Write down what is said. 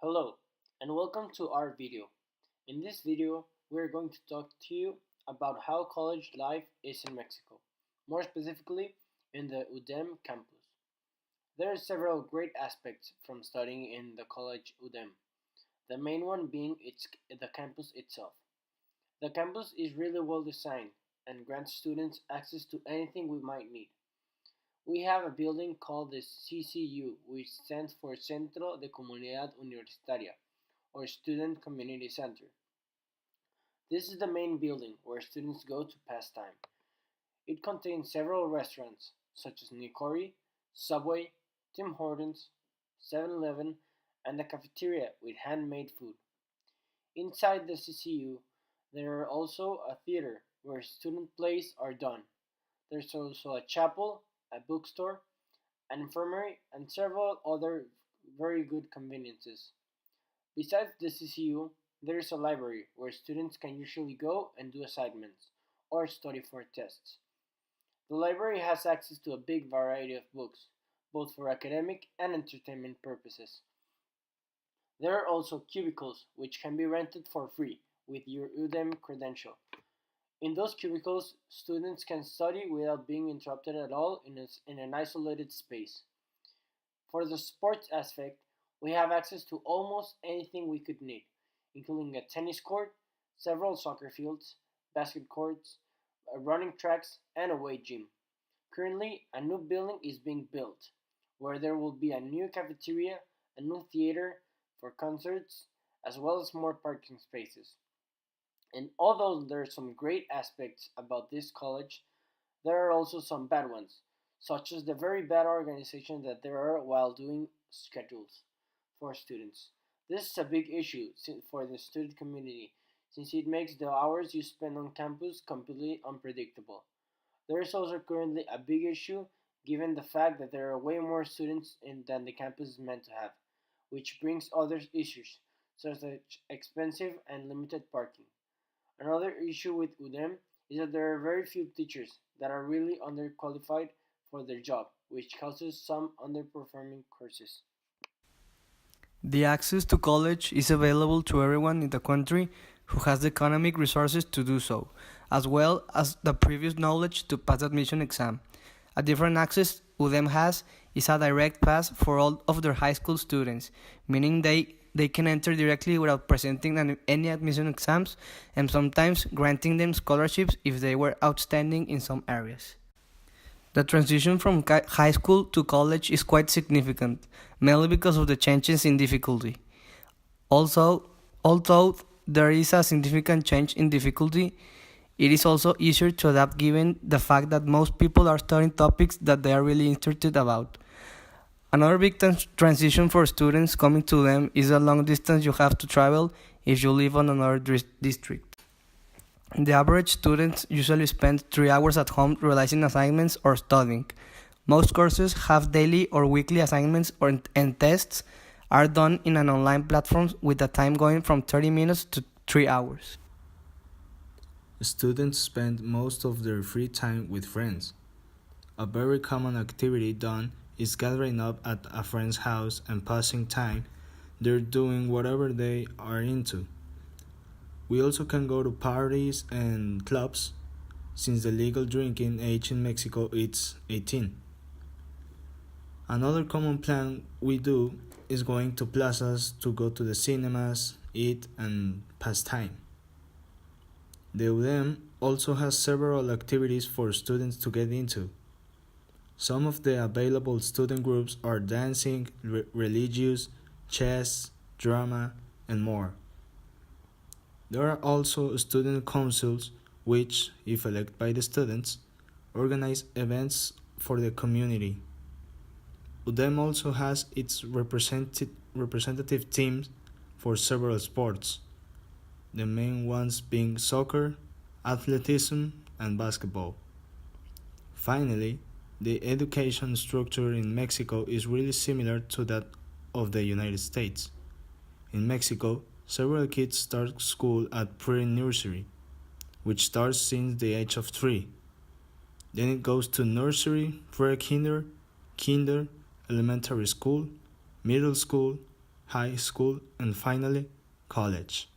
Hello and welcome to our video. In this video, we're going to talk to you about how college life is in Mexico, more specifically in the UDEM campus. There are several great aspects from studying in the college UDEM, the main one being the campus itself. The campus is really well designed and grants students access to anything we might need. We have a building called the CCU, which stands for Centro de Comunidad Universitaria, or Student Community Center. This is the main building where students go to pass time. It contains several restaurants, such as Nikori, Subway, Tim Hortons, 7-Eleven, and a cafeteria with handmade food. Inside the CCU, there are also a theater where student plays are done. There's also a chapel, a bookstore, an infirmary, and several other very good conveniences. Besides the CCU, there is a library where students can usually go and do assignments or study for tests. The library has access to a big variety of books, both for academic and entertainment purposes. There are also cubicles which can be rented for free with your UDEM credential. In those cubicles, students can study without being interrupted at all in an isolated space. For the sports aspect, we have access to almost anything we could need, including a tennis court, several soccer fields, basket courts, running tracks, and a weight gym. Currently, a new building is being built, where there will be a new cafeteria, a new theater for concerts, as well as more parking spaces. And although there are some great aspects about this college, there are also some bad ones, such as the very bad organization that there are while doing schedules for students. This is a big issue for the student community since it makes the hours you spend on campus completely unpredictable. There is also currently a big issue given the fact that there are way more students than the campus is meant to have, which brings other issues such as expensive and limited parking. Another issue with UDEM is that there are very few teachers that are really underqualified for their job, which causes some underperforming courses. The access to college is available to everyone in the country who has the economic resources to do so, as well as the previous knowledge to pass the admission exam. A different access UDEM has is a direct pass for all of their high school students, meaning they can enter directly without presenting any admission exams and sometimes granting them scholarships if they were outstanding in some areas. The transition from high school to college is quite significant, mainly because of the changes in difficulty. Also, although there is a significant change in difficulty, it is also easier to adapt given the fact that most people are studying topics that they are really interested about. Another big transition for students coming to them is the long distance you have to travel if you live on another district. The average student usually spends 3 hours at home realizing assignments or studying. Most courses have daily or weekly assignments and tests are done in an online platform with the time going from 30 minutes to 3 hours. Students spend most of their free time with friends. A very common activity done is gathering up at a friend's house and passing time. They're doing whatever they are into. We also can go to parties and clubs, since the legal drinking age in Mexico is 18. Another common plan we do is going to plazas to go to the cinemas, eat, and pass time. The UDEM also has several activities for students to get into. Some of the available student groups are dancing, religious, chess, drama, and more. There are also student councils which, if elected by the students, organize events for the community. UDEM also has its representative teams for several sports, the main ones being soccer, athleticism, and basketball. Finally, the education structure in Mexico is really similar to that of the United States. In Mexico, several kids start school at pre-nursery, which starts since the age of 3. Then it goes to nursery, pre-kinder, kinder, elementary school, middle school, high school, and finally, college.